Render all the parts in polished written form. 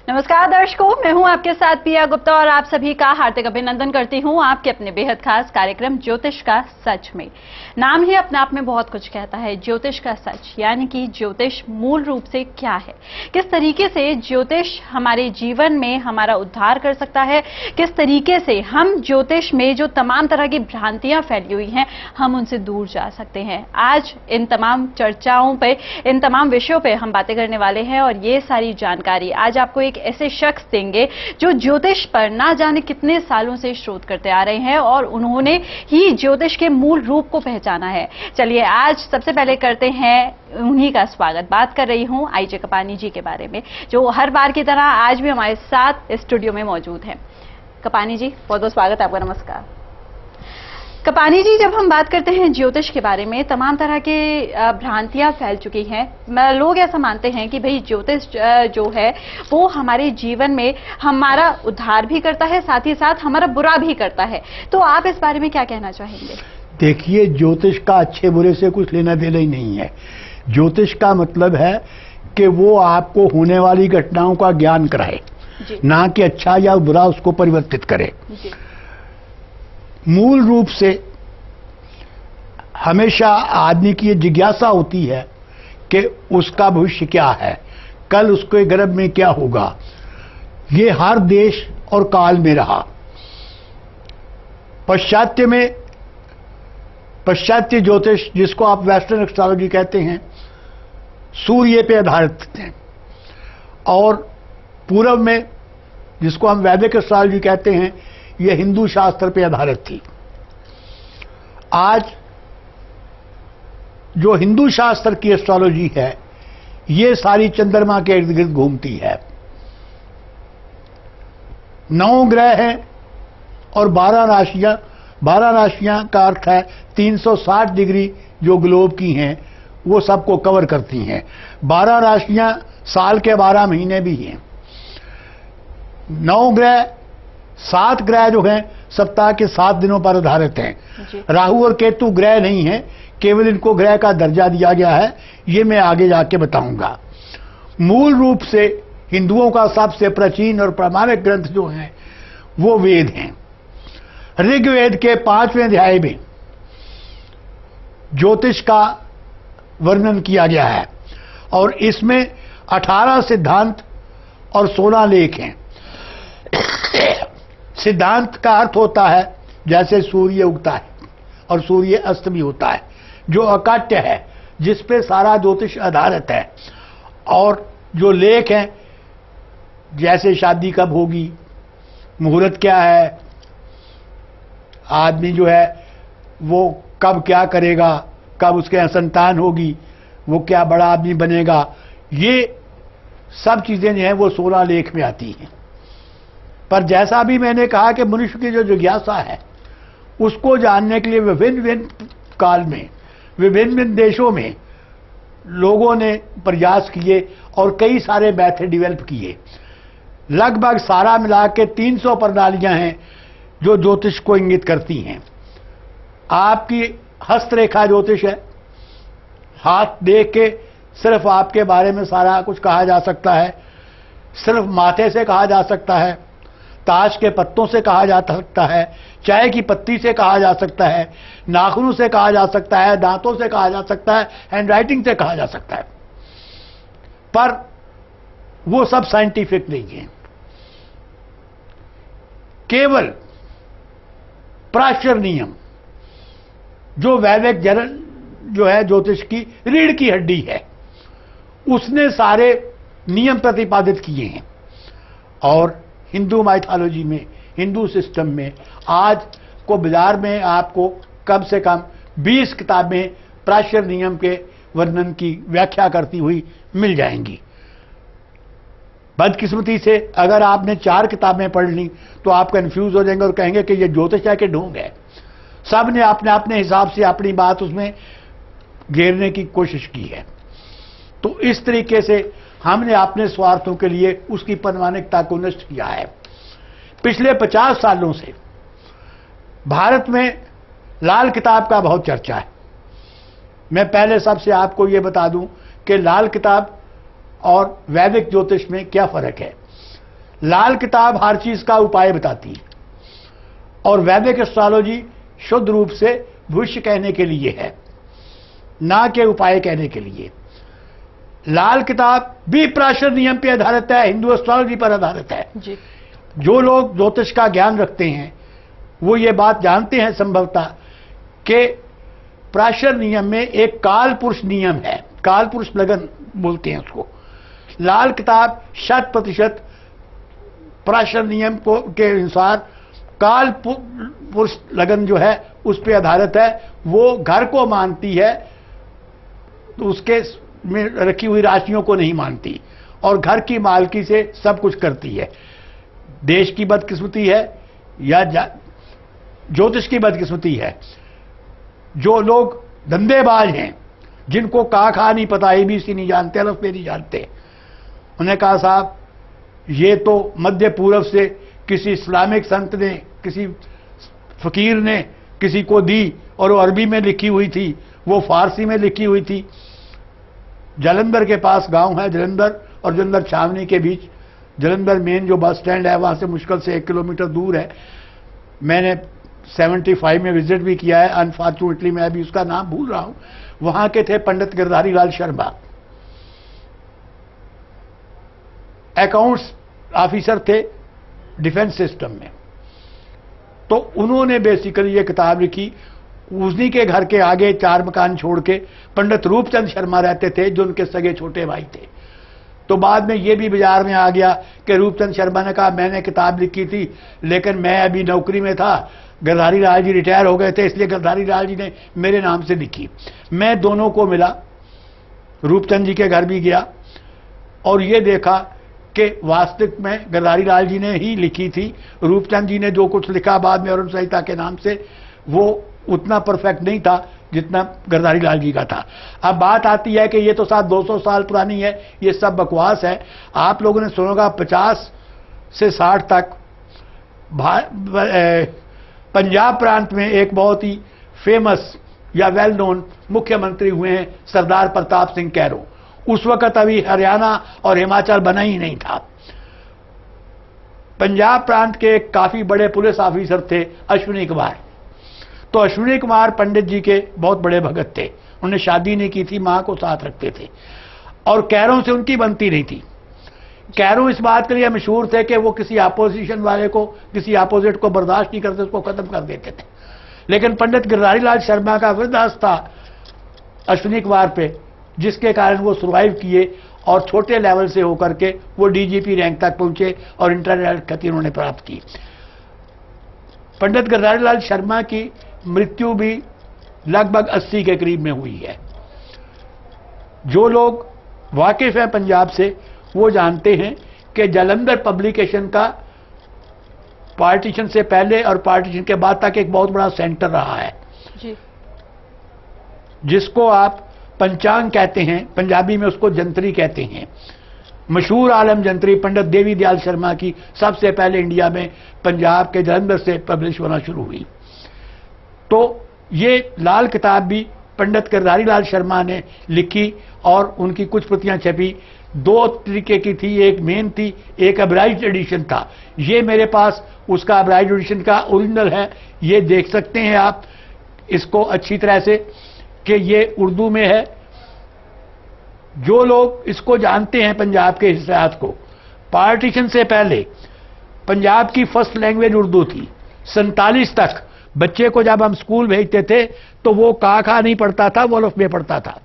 नमस्कार दर्शकों, मैं हूं आपके साथ पिया गुप्ता और आप सभी का हार्दिक अभिनंदन करती हूं आपके अपने बेहद खास कार्यक्रम ज्योतिष का सच में। नाम ही अपने आप में बहुत कुछ कहता है, ज्योतिष का सच, यानी कि ज्योतिष मूल रूप से क्या है, किस तरीके से ज्योतिष हमारे जीवन में हमारा उद्धार कर सकता है, किस तरीके से हम ज्योतिष में जो तमाम तरह की भ्रांतियां फैली हुई हैं हम उनसे दूर जा सकते हैं। आज इन तमाम चर्चाओं पे, इन तमाम विषयों पे हम बातें करने वाले हैं और ये सारी जानकारी आज आपको एक ऐसे शख्स देंगे जो ज्योतिष पर ना जाने कितने सालों से शोध करते आ रहे हैं और उन्होंने ही ज्योतिष के मूल रूप को पहचाना है। चलिए आज सबसे पहले करते हैं उन्हीं का स्वागत। बात कर रही हूं आईजे कपानी जी के बारे में, जो हर बार की तरह आज भी हमारे साथ स्टूडियो में मौजूद हैं। कपानी जी, बहुत बहुत स्वागत है आपका। नमस्कार कपानी जी, जब हम बात करते हैं ज्योतिष के बारे में, तमाम तरह के भ्रांतियां फैल चुकी हैं। लोग ऐसा मानते हैं कि भाई ज्योतिष जो है वो हमारे जीवन में हमारा उद्धार भी करता है, साथ ही साथ हमारा बुरा भी करता है। तो आप इस बारे में क्या कहना चाहेंगे? देखिए, ज्योतिष का अच्छे बुरे से कुछ लेना देना ही नहीं है। ज्योतिष का मतलब है कि वो आपको होने वाली घटनाओं का ज्ञान कराए, ना कि अच्छा या बुरा उसको परिवर्तित करे। मूल रूप से हमेशा आदमी की ये जिज्ञासा होती है कि उसका भविष्य क्या है, कल उसके गर्भ में क्या होगा। ये हर देश और काल में रहा। पाश्चात्य ज्योतिष, जिसको आप वेस्टर्न एस्ट्रोलॉजी कहते हैं, सूर्य पे आधारित थे, और पूर्व में जिसको हम वैदिक एस्ट्रोलॉजी कहते हैं, यह हिंदू शास्त्र पे आधारित थी। आज जो हिंदू शास्त्र की एस्ट्रोलॉजी है, ये सारी चंद्रमा के इर्द गिर्द घूमती है। 9 ग्रह हैं और 12 राशियां। 12 राशियां का अर्थ है 360 डिग्री जो ग्लोब की हैं वो सबको कवर करती हैं। 12 राशियां साल के 12 महीने भी हैं। 9 ग्रह, 7 ग्रह जो हैं सप्ताह के 7 दिनों पर आधारित हैं। राहु और केतु ग्रह नहीं हैं, केवल इनको ग्रह का दर्जा दिया गया है। ये मैं आगे जाके बताऊंगा। मूल रूप से हिंदुओं का सबसे प्राचीन और प्रामाणिक ग्रंथ जो है वो वेद हैं। ऋग्वेद के 5वें अध्याय में ज्योतिष का वर्णन किया गया है और इसमें 18 सिद्धांत और 16 लेख हैं। सिद्धांत का अर्थ होता है जैसे सूर्य उगता है और सूर्य अस्त भी होता है, जो अकाट्य है, जिस पे सारा ज्योतिष आधारित है। और जो लेख हैं, जैसे शादी कब होगी, मुहूर्त क्या है, आदमी जो है वो कब क्या करेगा, कब उसके यहाँ संतान होगी, वो क्या बड़ा आदमी बनेगा, ये सब चीजें जो हैं वो 16 लेख में आती हैं। पर जैसा भी मैंने कहा कि मनुष्य की जो जिज्ञासा है उसको जानने के लिए विभिन्न काल में, विभिन्न देशों में लोगों ने प्रयास किए और कई सारे मेथड डेवलप किए। लगभग सारा मिला के 300 प्रणालियां हैं जो ज्योतिष को इंगित करती हैं। आपकी हस्तरेखा ज्योतिष है। हाथ देख के सिर्फ आपके बारे में सारा कुछ कहा जा सकता है। सिर्फ माथे से कहा जा सकता है, ताश के पत्तों से कहा जा सकता है, चाय की पत्ती से कहा जा सकता है, नाखूनों से कहा जा सकता है, दांतों से कहा जा सकता है, हैंडराइटिंग से कहा जा सकता है। पर वो सब साइंटिफिक नहीं है। केवल प्राचर नियम, जो वैदिक जन जो है ज्योतिष की रीढ़ की हड्डी है, उसने सारे नियम प्रतिपादित किए हैं। और हिंदू माइथोलॉजी में, हिंदू सिस्टम में आज को बाजार में आपको कम से कम 20 किताबें प्राचर नियम के वर्णन की व्याख्या करती हुई मिल जाएंगी। बदकिस्मती से अगर आपने 4 किताबें पढ़ ली तो आप कंफ्यूज हो जाएंगे और कहेंगे कि ये ज्योतिष है कि ढोंग है। सब ने अपने अपने हिसाब से अपनी बात उसमें घेरने की कोशिश की है। तो इस तरीके से हमने अपने स्वार्थों के लिए उसकी प्रामाणिकता को नष्ट किया है। पिछले 50 सालों से भारत में लाल किताब का बहुत चर्चा है। मैं पहले सबसे आपको ये बता दूं कि लाल किताब और वैदिक ज्योतिष में क्या फर्क है। लाल किताब हर चीज का उपाय बताती है और वैदिक एस्ट्रोलॉजी शुद्ध रूप से भविष्य कहने के लिए है, ना कि उपाय कहने के लिए। लाल किताब भी प्राशर नियम पर आधारित है, हिंदू एस्ट्रोलॉजी पर आधारित है जी। जो लोग ज्योतिष का ज्ञान रखते हैं वो ये बात जानते हैं संभवतः कि प्राशर नियम में एक काल पुरुष नियम है, काल पुरुष लगन बोलते हैं उसको। लाल किताब 100% प्राशर नियम को के अनुसार काल पुरुष लगन जो है उस पर आधारित है। वो घर को मानती है, तो उसके में रखी हुई राशियों को नहीं मानती और घर की मालकी से सब कुछ करती है। देश की बदकिस्मती है या ज्योतिष की बदकिस्मती है। जो लोग धंधेबाज हैं, जिनको का खा नहीं पता, ABC नहीं जानते, अलफ नहीं जानते, उन्हें कहा साहब ये तो मध्य पूर्व से किसी इस्लामिक संत ने, किसी फकीर ने किसी को दी और वो अरबी में लिखी हुई थी, वो फारसी में लिखी हुई थी। जालंधर के पास गांव है, जालंधर और जालंधर छावनी के बीच, जालंधर मेन जो बस स्टैंड है वहां से मुश्किल से 1 किलोमीटर दूर है। मैंने 75 में विजिट भी किया है, अनफॉर्चुनेटली मैं अभी उसका नाम भूल रहा हूं। वहां के थे पंडित गिरधारी लाल शर्मा, अकाउंट्स ऑफिसर थे डिफेंस सिस्टम में। तो उन्होंने बेसिकली ये किताब लिखी। उन्हीं के घर के आगे 4 मकान छोड़ के पंडित रूपचंद शर्मा रहते थे, जो उनके सगे छोटे भाई थे। तो बाद में ये भी बाजार में आ गया कि रूपचंद शर्मा ने कहा मैंने किताब लिखी थी लेकिन मैं अभी नौकरी में था, गिरधारी लाल जी रिटायर हो गए थे, इसलिए गिरधारी लाल जी ने मेरे नाम से लिखी। मैं दोनों को मिला, रूपचंद जी के घर भी गया और ये देखा कि वास्तविक में गिरधारी लाल जी ने ही लिखी थी। रूपचंद जी ने जो कुछ लिखा बाद में अरुण संहिता के नाम से, वो उतना परफेक्ट नहीं था जितना गिरधारी लाल जी का था। अब बात आती है कि ये तो 200 साल पुरानी है, ये सब बकवास है। आप लोगों ने सुना होगा 50 से 60 तक पंजाब प्रांत में एक बहुत ही फेमस या वेल नोन मुख्यमंत्री हुए हैं सरदार प्रताप सिंह कैरो। उस वक्त अभी हरियाणा और हिमाचल बना ही नहीं था। पंजाब प्रांत के काफी बड़े पुलिस ऑफिसर थे अश्विनी कुमार। तो अश्विनी कुमार पंडित जी के बहुत बड़े भगत थे, उन्होंने शादी नहीं की थी, मां को साथ रखते थे और कैरों से उनकी बनती नहीं थी। कैरों इस बात के लिए मशहूर थे कि वो किसी अपोजिशन वाले को, किसी अपोजिट को बर्दाश्त नहीं करते, उसको खत्म कर देते थे। लेकिन पंडित गिरधारी लाल शर्मा का विश्वास था अश्विनी कुमार पे, जिसके कारण वो सर्वाइव किए और छोटे लेवल से होकर के वो DGP रैंक तक पहुंचे और इंटरनेशनल ख्याति उन्होंने प्राप्त की। पंडित गिरधारी लाल शर्मा की मृत्यु भी लगभग 80 के करीब में हुई है। जो लोग वाकिफ हैं पंजाब से वो जानते हैं कि जालंधर पब्लिकेशन का पार्टीशन से पहले और पार्टीशन के बाद तक एक बहुत बड़ा सेंटर रहा है जी। जिसको आप पंचांग कहते हैं, पंजाबी में उसको जंतरी कहते हैं। मशहूर आलम जंतरी पंडित देवी दयाल शर्मा की सबसे पहले इंडिया में पंजाब के जालंधर से पब्लिश होना शुरू हुई। तो ये लाल किताब भी पंडित गिरधारी लाल शर्मा ने लिखी और उनकी कुछ प्रतियां छपी। 2 तरीके की थी, एक मेन थी, एक अब्राइज्ड एडिशन था। ये मेरे पास उसका अब्राइज्ड एडिशन का ओरिजिनल है, ये देख सकते हैं आप इसको अच्छी तरह से कि ये उर्दू में है। जो लोग इसको जानते हैं पंजाब के हिस्सात को, पार्टीशन से पहले पंजाब की फर्स्ट लैंग्वेज उर्दू थी। 47 तक बच्चे को जब हम स्कूल भेजते थे तो वो का खा नहीं पढ़ता था, वो अल्फ बे पढ़ता था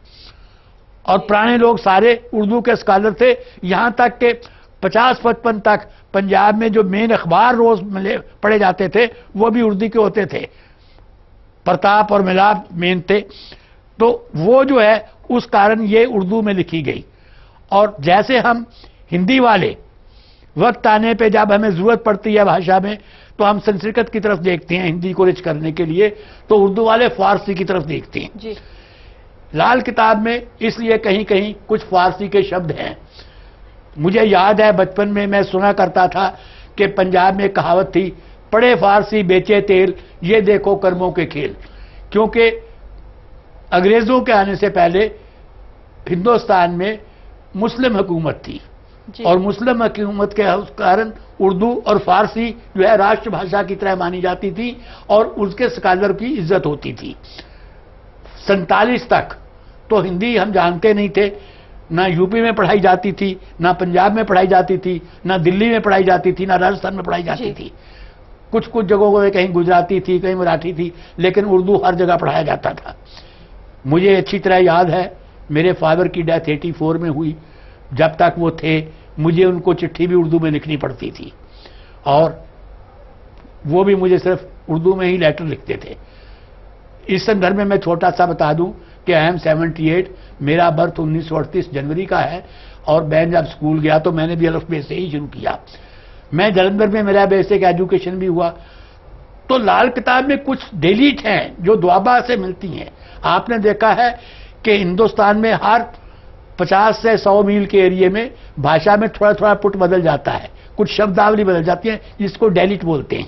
और पुराने लोग सारे उर्दू के स्कॉलर थे। यहां तक कि 50-55 तक पंजाब में जो मेन अखबार रोज पढ़े जाते थे वो भी उर्दू के होते थे। प्रताप और मिलाप मेन थे। तो वो जो है उस कारण ये उर्दू में लिखी गई। और जैसे हम हिंदी वाले वक्त आने पे जब हमें जरूरत पड़ती है भाषा में तो हम संस्कृत की तरफ देखते हैं हिंदी को रिच करने के लिए, तो उर्दू वाले फारसी की तरफ देखते हैं जी। लाल किताब में इसलिए कहीं कहीं कुछ फारसी के शब्द हैं। मुझे याद है बचपन में मैं सुना करता था कि पंजाब में कहावत थी, पढ़े फारसी बेचे तेल, ये देखो कर्मों के खेल। क्योंकि अंग्रेजों के आने से पहले हिंदुस्तान में मुस्लिम हुकूमत थी, और मुस्लिम हुकूमत के कारण उर्दू और फारसी जो है राष्ट्रभाषा की तरह मानी जाती थी और उसके स्कॉलर की इज्जत होती थी। 47 तक तो हिंदी हम जानते नहीं थे, ना यूपी में पढ़ाई जाती थी, ना पंजाब में पढ़ाई जाती थी, ना दिल्ली में पढ़ाई जाती थी, ना राजस्थान में पढ़ाई जाती थी। कुछ कुछ जगहों पर कहीं गुजराती थी, कहीं मराठी थी, लेकिन उर्दू हर जगह पढ़ाया जाता था। मुझे अच्छी तरह याद है, मेरे फादर की डेथ 84 में हुई। जब तक वो थे मुझे उनको चिट्ठी भी उर्दू में लिखनी पड़ती थी और वो भी मुझे सिर्फ उर्दू में ही लेटर लिखते थे। इस संदर्भ में मैं छोटा सा बता दूं कि आई एम 78, मेरा बर्थ 1938 जनवरी का है और मैं जब स्कूल गया तो मैंने भी अल्फबे से ही शुरू किया। मैं जलंधर में मेरा बेसिक एजुकेशन भी हुआ। तो लाल किताब में कुछ डिलीट हैं जो दुआबा से मिलती हैं। आपने देखा है कि हिंदुस्तान में हर 50 से 100 मील के एरिया में भाषा में थोड़ा थोड़ा पुट बदल जाता है, कुछ शब्दावली बदल जाती है जिसको डेलिट बोलते हैं।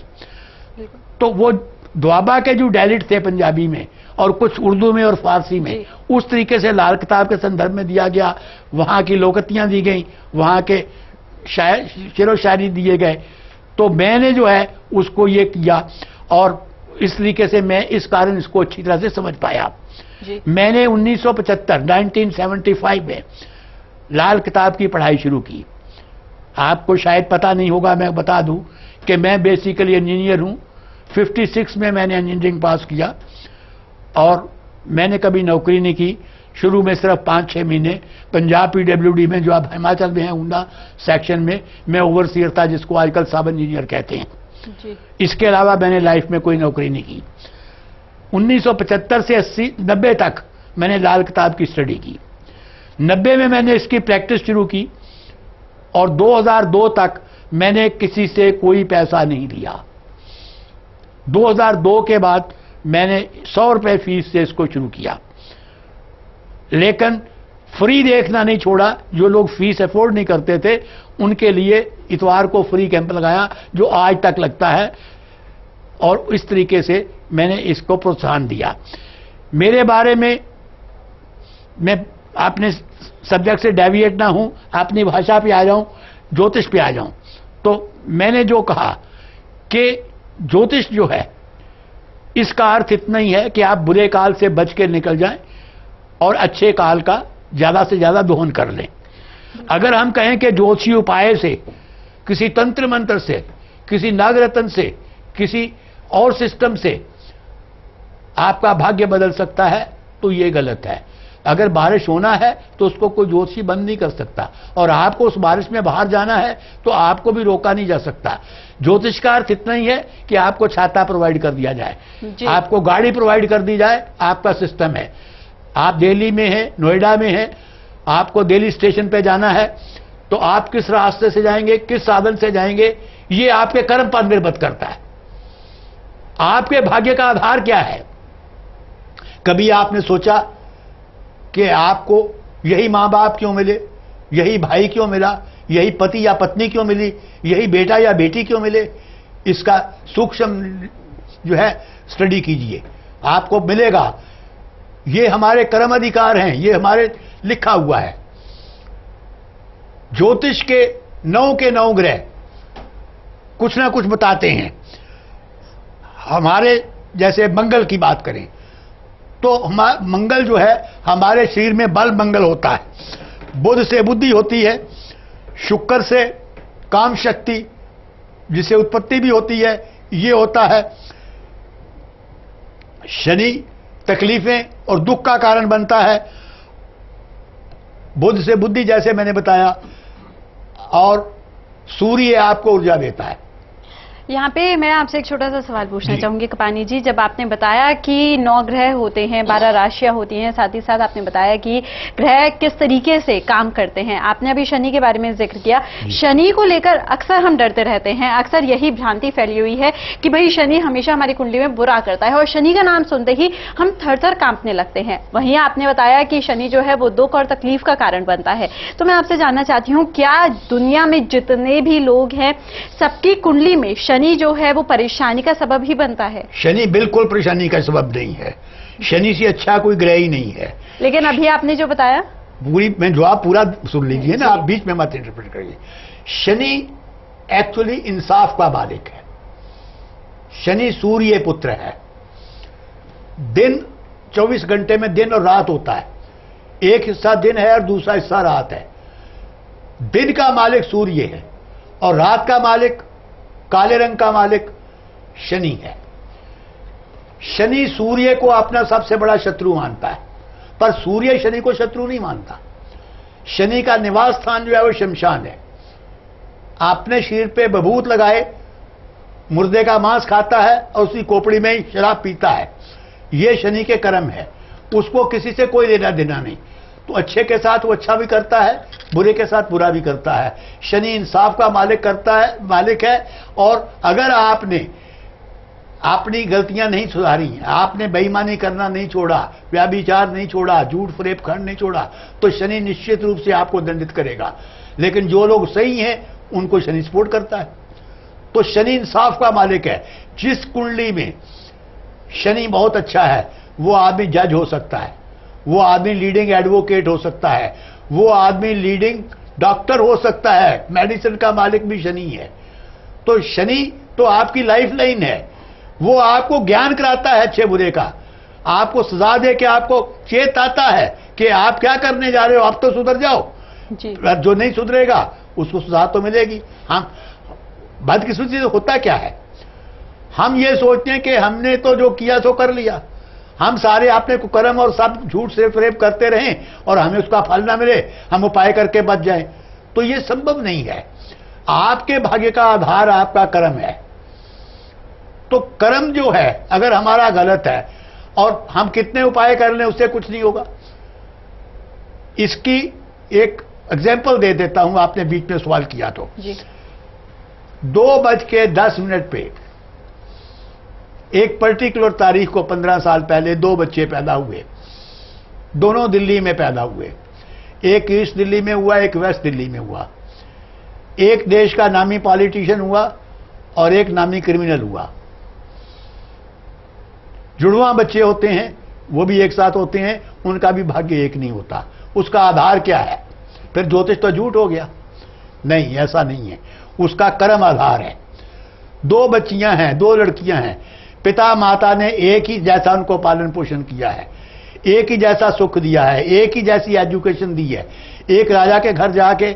तो वो दुआबा के जो डेलिट थे पंजाबी में और कुछ उर्दू में और फारसी में, उस तरीके से लाल किताब के संदर्भ में दिया गया। वहां की लोकतियां दी गई, वहां के शेरो शायरी दिए गए। तो मैंने जो है उसको ये किया और इस तरीके से मैं इस कारण इसको अच्छी तरह से समझ पाया। मैंने 1975 में लाल किताब की पढ़ाई शुरू की। आपको शायद पता नहीं होगा, मैं बता दूं कि मैं बेसिकली इंजीनियर हूं। 56 में मैंने इंजीनियरिंग पास किया और मैंने कभी नौकरी नहीं की। शुरू में सिर्फ 5-6 महीने पंजाब PWD में, जो आप हिमाचल में है, ऊंडा सेक्शन में मैं ओवरसीयर था, जिसको आजकल सब इंजीनियर कहते हैं जी। इसके अलावा मैंने लाइफ में कोई नौकरी नहीं की। 1975 से 90 तक मैंने लाल किताब की स्टडी की। 90 में मैंने इसकी प्रैक्टिस शुरू की और 2002 तक मैंने किसी से कोई पैसा नहीं लिया। 2002 के बाद मैंने 100 रुपए फीस से इसको शुरू किया, लेकिन फ्री देखना नहीं छोड़ा। जो लोग फीस अफोर्ड नहीं करते थे उनके लिए इतवार को फ्री कैंप लगाया, जो आज तक लगता है, और इस तरीके से मैंने इसको प्रोत्साहन दिया। मेरे बारे में मैं अपने सब्जेक्ट से डेविएट ना हूं, अपनी भाषा पे आ जाऊं, ज्योतिष पे आ जाऊं। तो मैंने जो कहा कि ज्योतिष जो है इसका अर्थ इतना ही है कि आप बुरे काल से बच के निकल जाएं और अच्छे काल का ज्यादा से ज्यादा दोहन कर लें। अगर हम कहें कि ज्योतिषी उपाय से, किसी तंत्र मंत्र से, किसी नागरत्न से, किसी और सिस्टम से आपका भाग्य बदल सकता है, तो ये गलत है। अगर बारिश होना है तो उसको कोई ज्योतिषी बंद नहीं कर सकता, और आपको उस बारिश में बाहर जाना है तो आपको भी रोका नहीं जा सकता। ज्योतिष का अर्थ इतना ही है कि आपको छाता प्रोवाइड कर दिया जाए, आपको गाड़ी प्रोवाइड कर दी जाए, आपका सिस्टम है। आप दिल्ली में हैं, नोएडा में हैं, आपको दिल्ली स्टेशन पे जाना है तो आप किस रास्ते से जाएंगे, किस साधन से जाएंगे, ये आपके कर्म पर निर्भर करता है। आपके भाग्य का आधार क्या है? कभी आपने सोचा कि आपको यही मां बाप क्यों मिले, यही भाई क्यों मिला, यही पति या पत्नी क्यों मिली, यही बेटा या बेटी क्यों मिले? इसका सूक्ष्म जो है स्टडी कीजिए, आपको मिलेगा। ये हमारे कर्म अधिकार हैं, ये हमारे लिखा हुआ है। ज्योतिष के 9 ग्रह कुछ ना कुछ बताते हैं। हमारे जैसे मंगल की बात करें तो मंगल जो है हमारे शरीर में बल मंगल होता है। बुध से बुद्धि होती है, शुक्र से काम शक्ति जिसे उत्पत्ति भी होती है ये होता है, शनि तकलीफें और दुख का कारण बनता है, बुध से बुद्धि जैसे मैंने बताया, और सूर्य आपको ऊर्जा देता है। यहाँ पे मैं आपसे एक छोटा सा सवाल पूछना चाहूंगी कपानी जी। जब आपने बताया कि 9 ग्रह होते हैं, 12 राशियां होती हैं, साथ ही साथ आपने बताया कि ग्रह किस तरीके से काम करते हैं, आपने अभी शनि के बारे में जिक्र किया। शनि को लेकर अक्सर हम डरते रहते हैं, अक्सर यही भ्रांति फैली हुई है कि भाई शनि हमेशा हमारी कुंडली में बुरा करता है और शनि का नाम सुनते ही हम थर-थर कांपने लगते हैं। वहीं आपने बताया कि शनि जो है वो दुख और तकलीफ का कारण बनता है। तो मैं आपसे जानना चाहती हूँ, क्या दुनिया में जितने भी लोग हैं सबकी कुंडली में शनि जो है वो परेशानी का सबब ही बनता है? शनि बिल्कुल परेशानी का सबब नहीं है, शनि से अच्छा कोई ग्रह ही नहीं है। लेकिन अभी आपने जो बताया, पूरी मैं जवाब पूरा सुन लीजिए ना, आप बीच में मत इंटरप्रेट करिए। शनि एक्चुअली इंसाफ का मालिक है। शनि सूर्य पुत्र है। दिन 24 घंटे में दिन और रात होता है, एक हिस्सा दिन है और दूसरा हिस्सा रात है। दिन का मालिक सूर्य है और रात का मालिक, काले रंग का मालिक शनि है। शनि सूर्य को अपना सबसे बड़ा शत्रु मानता है, पर सूर्य शनि को शत्रु नहीं मानता। शनि का निवास स्थान जो है वो शमशान है। आपने शरीर पे बभूत लगाए, मुर्दे का मांस खाता है और उसकी खोपड़ी में ही शराब पीता है, ये शनि के कर्म है। उसको किसी से कोई लेना देना नहीं। तो अच्छे के साथ वो अच्छा भी करता है, बुरे के साथ बुरा भी करता है। शनि इंसाफ का मालिक है। और अगर आपने अपनी गलतियां नहीं सुधारी, आपने बेईमानी करना नहीं छोड़ा, व्यभिचार नहीं छोड़ा, झूठ फरेब खंड नहीं छोड़ा, तो शनि निश्चित रूप से आपको दंडित करेगा। लेकिन जो लोग सही हैं उनको शनि सपोर्ट करता है। तो शनि इंसाफ का मालिक है। जिस कुंडली में शनि बहुत अच्छा है वो आदमी जज हो सकता है, वो आदमी लीडिंग एडवोकेट हो सकता है, वो आदमी लीडिंग डॉक्टर हो सकता है। मेडिसिन का मालिक भी शनि है। तो शनि तो आपकी लाइफ लाइन है। वो आपको ज्ञान कराता है अच्छे बुरे का, आपको सजा दे के आपको चेताता है कि आप क्या करने जा रहे हो, आप तो सुधर जाओ जी। जो नहीं सुधरेगा उसको सजा तो मिलेगी। हम बदकिस्मती से होता क्या है, हम ये सोचते हैं कि हमने तो जो किया सो कर लिया, हम सारे अपने कुकर्म और सब झूठ से फरेब करते रहें और हमें उसका फल ना मिले, हम उपाय करके बच जाएं, तो ये संभव नहीं है। आपके भाग्य का आधार आपका कर्म है। तो कर्म जो है अगर हमारा गलत है और हम कितने उपाय कर लें उससे कुछ नहीं होगा। इसकी एक एग्जाम्पल दे देता हूं, आपने बीच में सवाल किया तो जी। 2:10 पे एक पर्टिकुलर तारीख को 15 साल पहले 2 बच्चे पैदा हुए। दोनों दिल्ली में पैदा हुए। एक ईस्ट दिल्ली में हुआ, एक वेस्ट दिल्ली में हुआ। एक देश का नामी पॉलिटिशियन हुआ और एक नामी क्रिमिनल हुआ। जुड़वा बच्चे होते हैं, वो भी एक साथ होते हैं, उनका भी भाग्य एक नहीं होता। उसका आधार क्या है? फिर ज्योतिष तो झूठ हो गया? नहीं, ऐसा नहीं है। उसका कर्म आधार है। 2 बच्चियां हैं, 2 लड़कियां हैं। पिता माता ने एक ही जैसा उनको पालन पोषण किया है, एक ही जैसा सुख दिया है, एक ही जैसी एजुकेशन दी है। एक राजा के घर जाके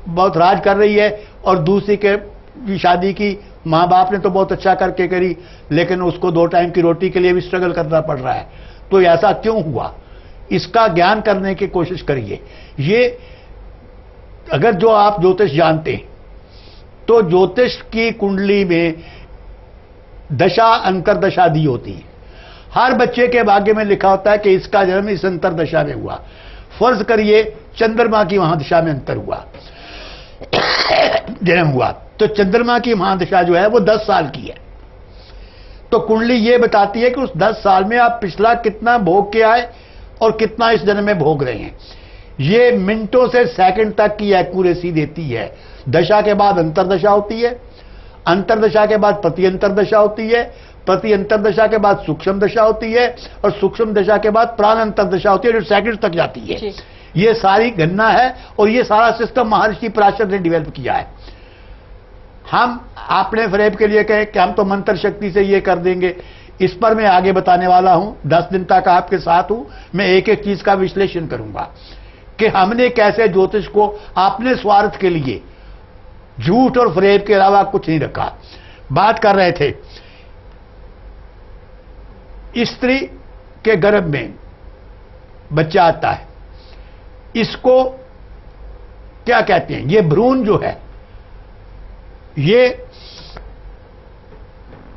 बहुत राज कर रही है और दूसरी की शादी की माँ बाप ने तो बहुत अच्छा करके करी, लेकिन उसको 2 टाइम की रोटी के लिए भी स्ट्रगल करना पड़ रहा है। तो ऐसा क्यों हुआ, इसका ज्ञान करने की कोशिश करिए। ये अगर जो आप ज्योतिष जानते हैं तो ज्योतिष की कुंडली में दशा अंतरदशा दी होती है। हर बच्चे के भाग्य में लिखा होता है कि इसका जन्म इस अंतरदशा में हुआ। फर्ज करिए चंद्रमा की महादशा में अंतर हुआ, जन्म हुआ, तो चंद्रमा की महादशा जो है वो 10 साल की है। तो कुंडली ये बताती है कि उस 10 साल में आप पिछला कितना भोग के आए और कितना इस जन्म में भोग रहे हैं। ये मिनटों से सेकंड तक की एक्यूरेसी देती है। दशा के बाद अंतरदशा होती है, अंतरदशा के बाद प्रति अंतरदशा होती है, प्रति अंतरदशा के बाद सूक्ष्म दशा होती है और सूक्ष्म दशा के बाद प्राण अंतरदशा होती है जो सेकंड तक जाती है। ये सारी गणना है और ये सारा सिस्टम महर्षि पराशर ने डेवलप किया है। हम अपने फरेब के लिए कहें कि हम तो मंत्र शक्ति से ये कर देंगे, इस पर मैं आगे बताने वाला हूं। 10 दिन तक आपके साथ हूं, मैं एक एक चीज का विश्लेषण करूंगा कि हमने कैसे ज्योतिष को अपने स्वार्थ के लिए, झूठ और फरेब के अलावा कुछ नहीं रखा। बात कर रहे थे स्त्री के गर्भ में बच्चा आता है, इसको क्या कहते हैं? ये भ्रूण जो है ये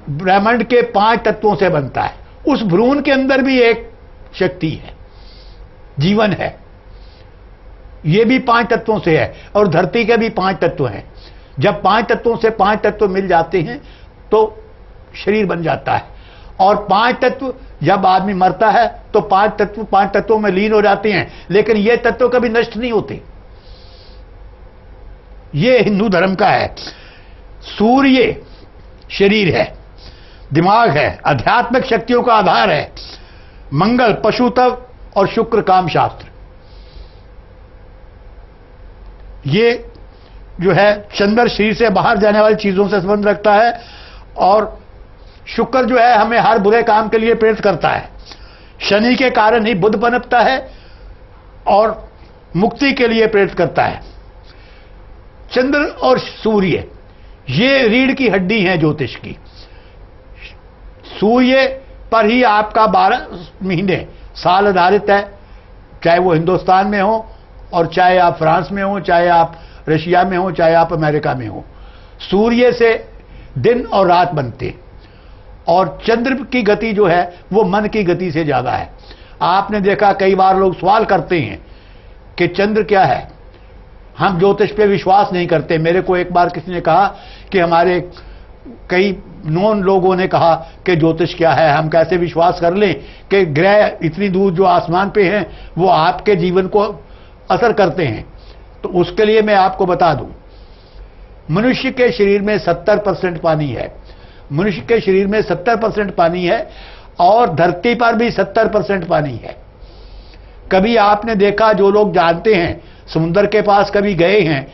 ब्रह्मांड के 5 तत्वों से बनता है। उस भ्रूण के अंदर भी एक शक्ति है, जीवन है। ये भी 5 तत्वों से है और धरती के भी 5 तत्व हैं। जब 5 तत्वों से 5 तत्व मिल जाते हैं तो शरीर बन जाता है। और 5 तत्व जब आदमी मरता है तो 5 तत्वों में लीन हो जाते हैं, लेकिन ये तत्व कभी नष्ट नहीं होते। ये हिंदू धर्म का है। सूर्य शरीर है, दिमाग है, आध्यात्मिक शक्तियों का आधार है। मंगल पशु तत्व और शुक्र काम शास्त्र। ये जो है चंद्र शरीर से बाहर जाने वाली चीजों से संबंध रखता है, और शुक्र जो है हमें हर बुरे काम के लिए प्रेरित करता है। शनि के कारण ही बुध पनपता है और मुक्ति के लिए प्रेरित करता है। चंद्र और सूर्य ये रीढ़ की हड्डी है ज्योतिष की। सूर्य पर ही आपका 12 महीने साल आधारित है, चाहे वो हिंदुस्तान में हो और चाहे आप फ्रांस में हो, चाहे आप रशिया में हो, चाहे आप अमेरिका में हो। सूर्य से दिन और रात बनते हैं, और चंद्र की गति जो है वो मन की गति से ज्यादा है। आपने देखा कई बार लोग सवाल करते हैं कि चंद्र क्या है, हम ज्योतिष पे विश्वास नहीं करते। मेरे को एक बार किसी ने कहा कि हमारे कई नॉन लोगों ने कहा कि ज्योतिष क्या है, हम कैसे विश्वास कर लें कि ग्रह इतनी दूर जो आसमान पे हैं वो आपके जीवन को असर करते हैं। तो उसके लिए मैं आपको बता दूं, मनुष्य के शरीर में 70% पानी है। मनुष्य के शरीर में 70% पानी है, और धरती पर भी 70% पानी है। कभी आपने देखा, जो लोग जानते हैं, समुद्र के पास कभी गए हैं,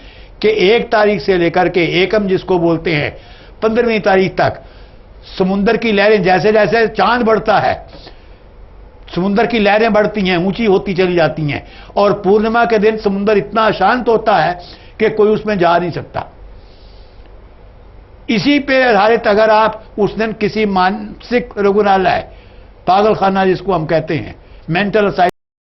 कि 1 तारीख से लेकर के एकम जिसको बोलते हैं 15वीं तारीख तक समुद्र की लहरें, जैसे जैसे चांद बढ़ता है समुद्र की लहरें बढ़ती हैं, ऊंची होती चली जाती हैं, और पूर्णिमा के दिन समुद्र इतना शांत होता है कि कोई उसमें जा नहीं सकता। इसी पे आधारित अगर आप उस दिन किसी मानसिक रुग्णालय, पागलखाना जिसको हम कहते हैं, मेंटल